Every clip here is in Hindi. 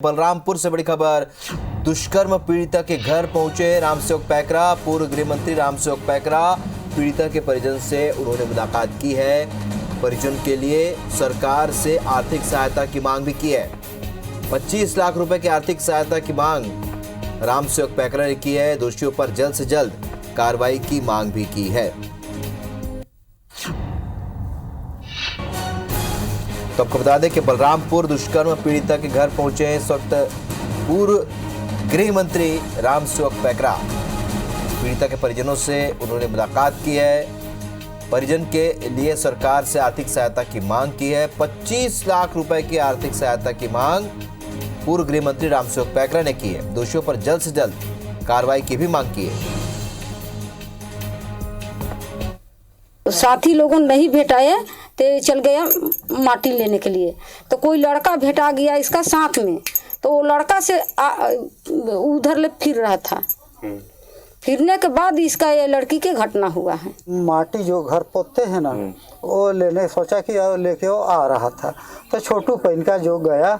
बलरामपुर से बड़ी खबर। दुष्कर्म पीड़िता के घर पहुंचे रामसेवक पैकरा। पूर्व गृह मंत्री रामसेवक पैकरा पीड़िता के परिजन से उन्होंने मुलाकात की है। परिजन के लिए सरकार से आर्थिक सहायता की मांग भी की है। 25 लाख रुपए की आर्थिक सहायता की मांग रामसेवक पैकरा ने की है। दोषियों पर जल्द से जल्द कार्रवाई की मांग भी की है। तो आपको बता दें कि बलरामपुर दुष्कर्म पीड़िता के घर पहुंचे इस वक्त पूर्व गृह मंत्री रामसेवक पैकरा। पीड़िता के परिजनों से उन्होंने मुलाकात की है। परिजन के लिए सरकार से आर्थिक सहायता की मांग की है। 25 लाख रुपए की आर्थिक सहायता की मांग पूर्व गृह मंत्री रामसेवक पैकरा ने की है। दोषियों पर जल्द से जल्द कार्रवाई की भी मांग की है। साथी लोगों नहीं भेटाए तो चल गया माटी लेने के लिए, तो कोई लड़का भेटा गया इसका साथ में, तो वो लड़का से उधर ले फिर रहा था। फिरने के बाद इसका ये लड़की के घटना हुआ है। माटी जो घर पोते हैं ना, वो लेने सोचा कि लेके वो आ रहा था, तो छोटू पैनका जो गया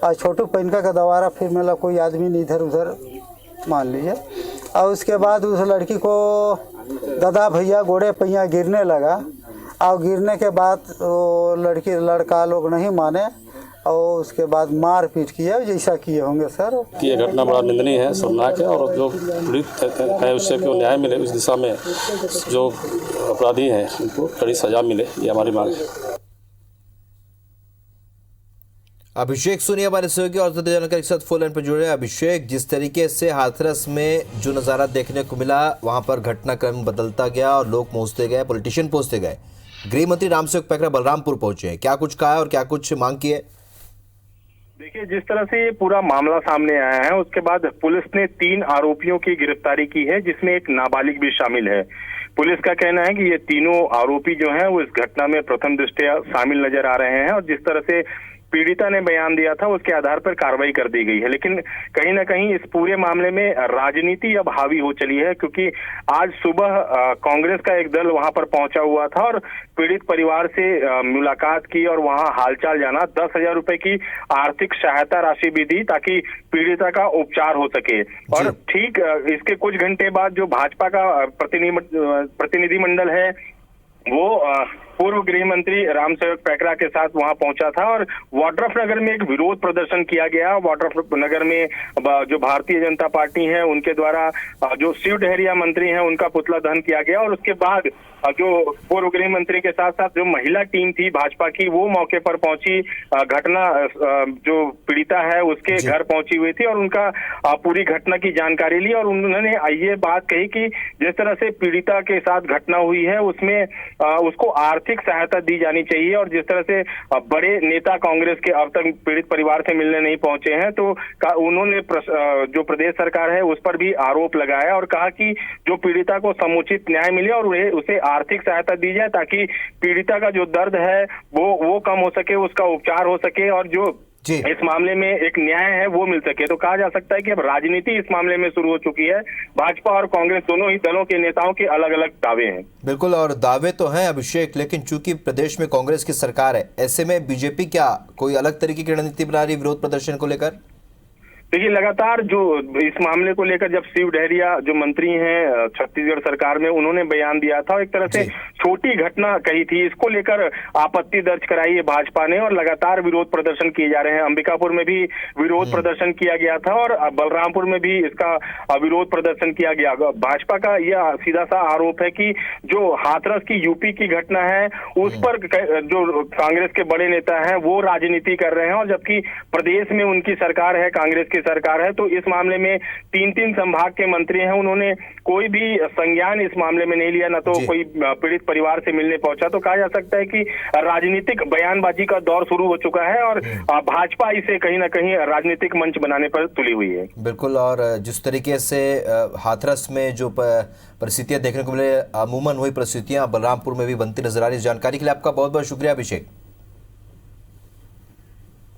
और छोटू पैनका का दोबारा फिर मतलब कोई आदमी इधर उधर मान लीजिए, और उसके बाद उस लड़की को दादा भैया गोड़े पैया गिरने लगा, और गिरने के बाद वो लड़का लोग नहीं माने और उसके बाद मार पीट किया जैसा किए होंगे सर। कि ये घटना बड़ा निंदनीय है, शर्मनाक है, और जो पीड़ित है उससे क्यों न्याय मिले, उस दिशा में जो अपराधी हैं उनको कड़ी सजा मिले, ये हमारी मांग है। अभिषेक सुनिए हमारे सहयोगी और ज्यादा जानकारी के साथ फोन लाइन पर जुड़े। अभिषेक, जिस तरीके से हाथरस में जो नज़ारा देखने को मिला, वहां पर घटनाक्रम बदलता गया और लोग पहुंचते गए, पॉलिटिशियन पहुंचते गए। गृह मंत्री रामसेवक पैकरा बलरामपुर पहुंचे हैं, क्या कुछ कहा है और क्या कुछ मांग की है? देखिए, जिस तरह से ये पूरा मामला सामने आया है, उसके बाद पुलिस ने 3 आरोपियों की गिरफ्तारी की है, जिसमें एक नाबालिग भी शामिल है। पुलिस का कहना है कि ये तीनों आरोपी जो हैं वो इस घटना में प्रथम दृष्टया शामिल नजर आ रहे हैं, और जिस तरह से पीड़िता ने बयान दिया था उसके आधार पर कार्रवाई कर दी गई है। लेकिन कहीं ना कहीं इस पूरे मामले में राजनीति अब हावी हो चली है, क्योंकि आज सुबह कांग्रेस का एक दल वहां पर पहुंचा हुआ था और पीड़ित परिवार से मुलाकात की और वहां हालचाल जाना। 10,000 रुपए की आर्थिक सहायता राशि भी दी ताकि पीड़िता का उपचार हो सके। और ठीक इसके कुछ घंटे बाद जो भाजपा का प्रतिनिधिमंडल है वो पूर्व गृह मंत्री रामसेवक पैकरा के साथ वहां पहुंचा था, और वाड्रफ नगर में एक विरोध प्रदर्शन किया गया। वाड्रफ नगर में जो भारतीय जनता पार्टी है उनके द्वारा जो शिव डहरिया मंत्री हैं उनका पुतला दहन किया गया, और उसके बाद जो पूर्व गृह मंत्री के साथ साथ जो महिला टीम थी भाजपा की वो मौके पर पहुंची। घटना जो पीड़िता है उसके घर पहुंची हुई थी और उनका पूरी घटना की जानकारी ली, और उन्होंने ये बात कही कि जिस तरह से पीड़िता के साथ घटना हुई है उसमें उसको आर्थिक सहायता दी जानी चाहिए, और जिस तरह से बड़े नेता कांग्रेस के अब तक पीड़ित परिवार से मिलने नहीं पहुंचे हैं, तो उन्होंने जो प्रदेश सरकार है उस पर भी आरोप लगाया और कहा कि जो पीड़िता को समुचित न्याय मिले और उसे आर्थिक सहायता दी जाए ताकि पीड़िता का जो दर्द है वो कम हो सके, उसका उपचार हो सके, और जो इस मामले में एक न्याय है वो मिल सके। तो कहा जा सकता है कि अब राजनीति इस मामले में शुरू हो चुकी है। भाजपा और कांग्रेस दोनों ही दलों के नेताओं के अलग अलग दावे हैं। बिल्कुल, और दावे तो हैं अभिषेक, लेकिन चूंकि प्रदेश में कांग्रेस की सरकार है, ऐसे में बीजेपी क्या कोई अलग तरीके की रणनीति बना रही विरोध प्रदर्शन को लेकर? देखिए, लगातार जो इस मामले को लेकर जब शिव डहरिया जो मंत्री हैं छत्तीसगढ़ सरकार में, उन्होंने बयान दिया था, एक तरह से छोटी घटना कही थी, इसको लेकर आपत्ति दर्ज कराई है भाजपा ने, और लगातार विरोध प्रदर्शन किए जा रहे हैं। अंबिकापुर में भी विरोध प्रदर्शन किया गया था और बलरामपुर में भी इसका विरोध प्रदर्शन किया गया। भाजपा का यह सीधा सा आरोप है कि जो हाथरस की यूपी की घटना है उस पर जो कांग्रेस के बड़े नेता हैं वो राजनीति कर रहे हैं, और जबकि प्रदेश में उनकी सरकार है, कांग्रेस की सरकार है, तो इस मामले में 3 संभाग के मंत्री हैं, उन्होंने कोई भी संज्ञान इस मामले में नहीं लिया, न तो कोई पीड़ित परिवार से मिलने पहुंचा। तो कहा जा सकता है कि राजनीतिक बयानबाजी का दौर शुरू हो चुका है और भाजपा इसे कहीं ना कहीं राजनीतिक मंच बनाने पर तुली हुई है। बिल्कुल, और जिस तरीके से हाथरस में जो परिस्थितियां देखने को मिले, अमूमन वही परिस्थितियां बलरामपुर में भी बनती नजर आ रही। इस जानकारी के लिए आपका बहुत बहुत शुक्रिया अभिषेक।